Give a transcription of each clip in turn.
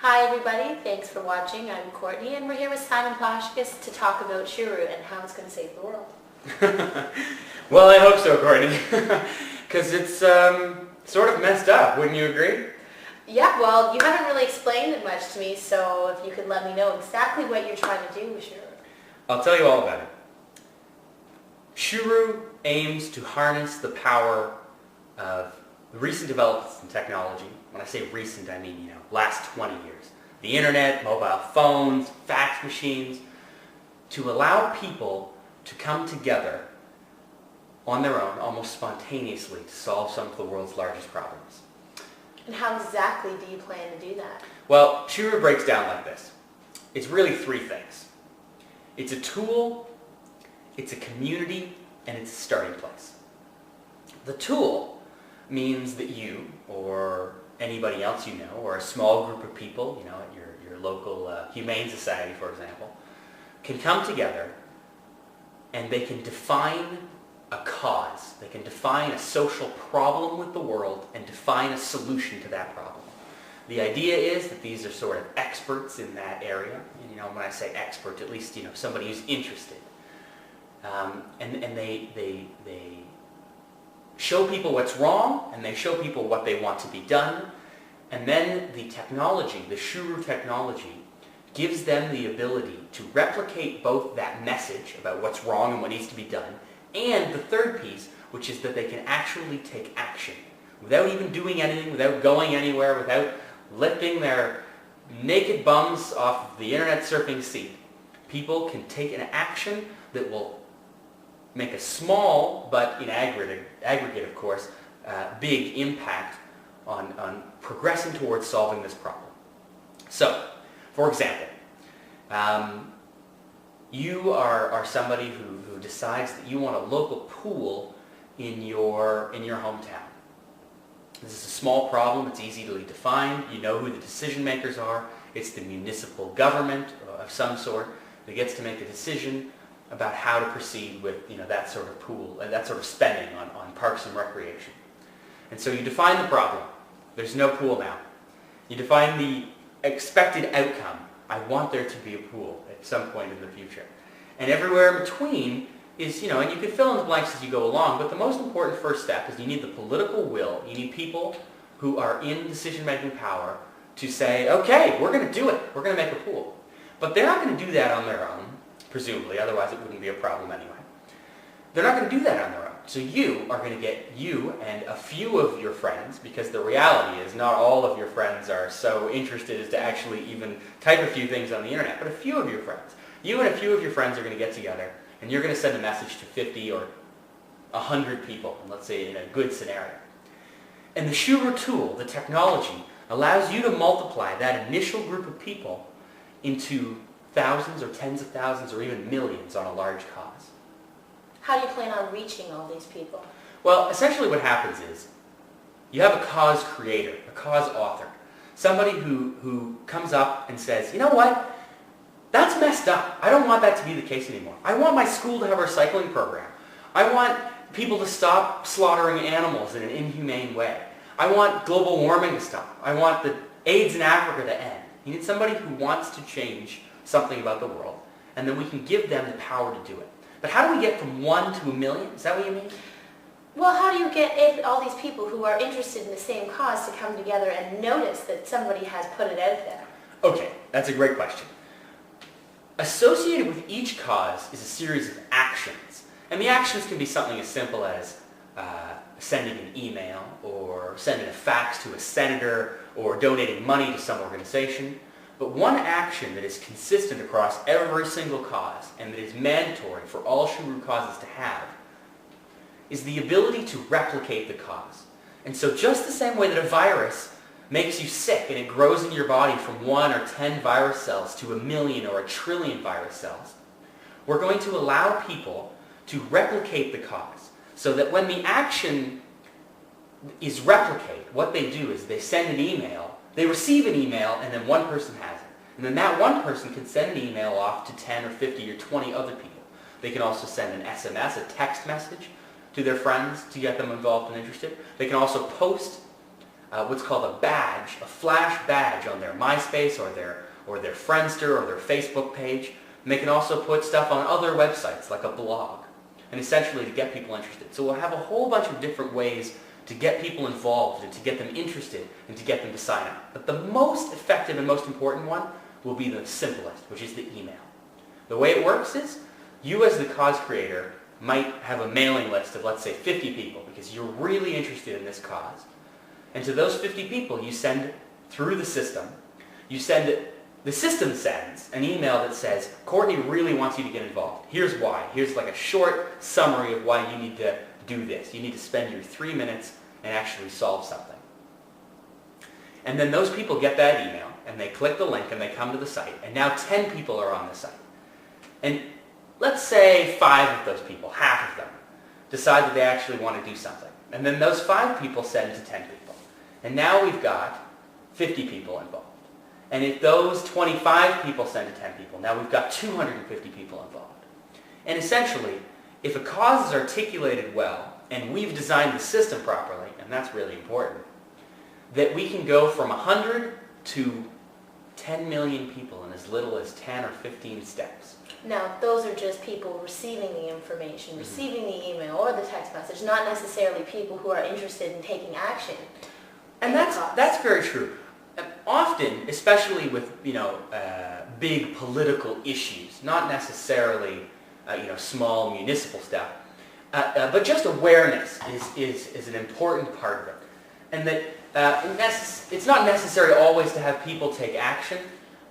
Hi everybody, thanks for watching. I'm Courtney and we're here with Simon Plashkus to talk about Shuru and how it's going to save the world. Well, I hope so, Courtney, because it's sort of messed up, wouldn't you agree? Yeah, well, you haven't really explained it much to me, so if you could let me know exactly what you're trying to do with Shuru. I'll tell you all about it. Shuru aims to harness the power of recent developments in technology. When I say recent, I mean, last 20 years. The internet, mobile phones, fax machines, to allow people to come together on their own, almost spontaneously, to solve some of the world's largest problems. And how exactly do you plan to do that? Well, Shuru breaks down like this. It's really three things. It's a tool, it's a community, and it's a starting place. The tool means that you, or anybody else you know, or a small group of people, at your local humane society, for example, can come together and they can define a cause. They can define a social problem with the world and define a solution to that problem. The idea is that these are sort of experts in that area. And when I say expert, at least somebody who's interested. And they show people what's wrong, and they show people what they want to be done. And then the technology, the Shuru technology, gives them the ability to replicate both that message about what's wrong and what needs to be done, and the third piece, which is that they can actually take action without even doing anything, without going anywhere, without lifting their naked bums off of the internet surfing seat. People can take an action that will make a small, but in aggregate of course, big impact on progressing towards solving this problem. So, for example, you are somebody who decides that you want a local pool in your hometown. This is a small problem. It's easily defined. You know who the decision makers are. It's the municipal government of some sort that gets to make a decision about how to proceed with that sort of pool and that sort of spending on parks and recreation. And so you define the problem. There's no pool now. You define the expected outcome. I want there to be a pool at some point in the future. And everywhere in between is, and you can fill in the blanks as you go along, but the most important first step is you need the political will. You need people who are in decision-making power to say, okay, we're going to do it. We're going to make a pool. But they're not going to do that on their own, presumably, otherwise it wouldn't be a problem anyway. They're not going to do that on their own. So you are going to get you and a few of your friends, because the reality is not all of your friends are so interested as to actually even type a few things on the internet, but a few of your friends. You and a few of your friends are going to get together, and you're going to send a message to 50 or 100 people, let's say in a good scenario. And the Shuru tool, the technology, allows you to multiply that initial group of people into thousands or tens of thousands or even millions on a large cause. How do you plan on reaching all these people? Well, essentially what happens is you have a cause creator, a cause author, somebody who comes up and says, you know what? That's messed up. I don't want that to be the case anymore. I want my school to have a recycling program. I want people to stop slaughtering animals in an inhumane way. I want global warming to stop. I want the AIDS in Africa to end. You need somebody who wants to change something about the world, and then we can give them the power to do it. But how do we get from 1 to 1 million? Is that what you mean? Well, how do you get all these people who are interested in the same cause to come together and notice that somebody has put it out there? Okay, that's a great question. Associated with each cause is a series of actions. And the actions can be something as simple as sending an email, or sending a fax to a senator, or donating money to some organization. But one action that is consistent across every single cause, and that is mandatory for all Shuru causes to have, is the ability to replicate the cause. And so just the same way that a virus makes you sick and it grows in your body from 1 or 10 virus cells to 1 million or 1 trillion virus cells, we're going to allow people to replicate the cause, so that when the action is replicate, what they do is they send an email, they receive an email, and then one person has it. And then that one person can send an email off to 10 or 50 or 20 other people. They can also send an SMS, a text message, to their friends to get them involved and interested. They can also post what's called a badge, a flash badge on their MySpace or their Friendster or their Facebook page. And they can also put stuff on other websites like a blog, and essentially to get people interested. So we'll have a whole bunch of different ways to get people involved and to get them interested and to get them to sign up. But the most effective and most important one will be the simplest, which is the email. The way it works is you as the cause creator might have a mailing list of, let's say, 50 people because you're really interested in this cause. And to those 50 people you send through the system, the system sends an email that says, Courtney really wants you to get involved. Here's why. Here's like a short summary of why you need to do this. You need to spend your 3 minutes and actually solve something. And then those people get that email and they click the link and they come to the site. And now 10 people are on the site. And let's say 5 of those people, half of them, decide that they actually want to do something. And then those 5 people send to 10 people. And now we've got 50 people involved. And if those 25 people send to 10 people, now we've got 250 people involved. And essentially, if a cause is articulated well, and we've designed the system properly, and that's really important, that we can go from 100 to 10 million people in as little as 10 or 15 steps. Now, those are just people receiving the information, receiving the email or the text message, not necessarily people who are interested in taking action. And that's very true. Often, especially with big political issues, not necessarily small municipal stuff, but just awareness is an important part of it, and that it's not necessary always to have people take action.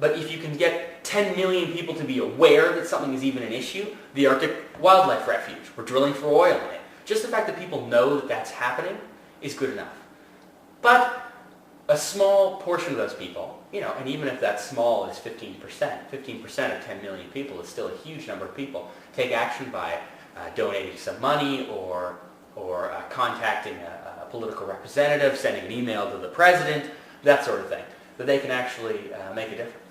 But if you can get 10 million people to be aware that something is even an issue, the Arctic Wildlife Refuge, we're drilling for oil in it. Just the fact that people know that that's happening is good enough. But a small portion of those people, and even if that small is 15%, 15% of 10 million people is still a huge number of people, take action by donating some money or contacting a political representative, sending an email to the president, that sort of thing, that they can actually make a difference.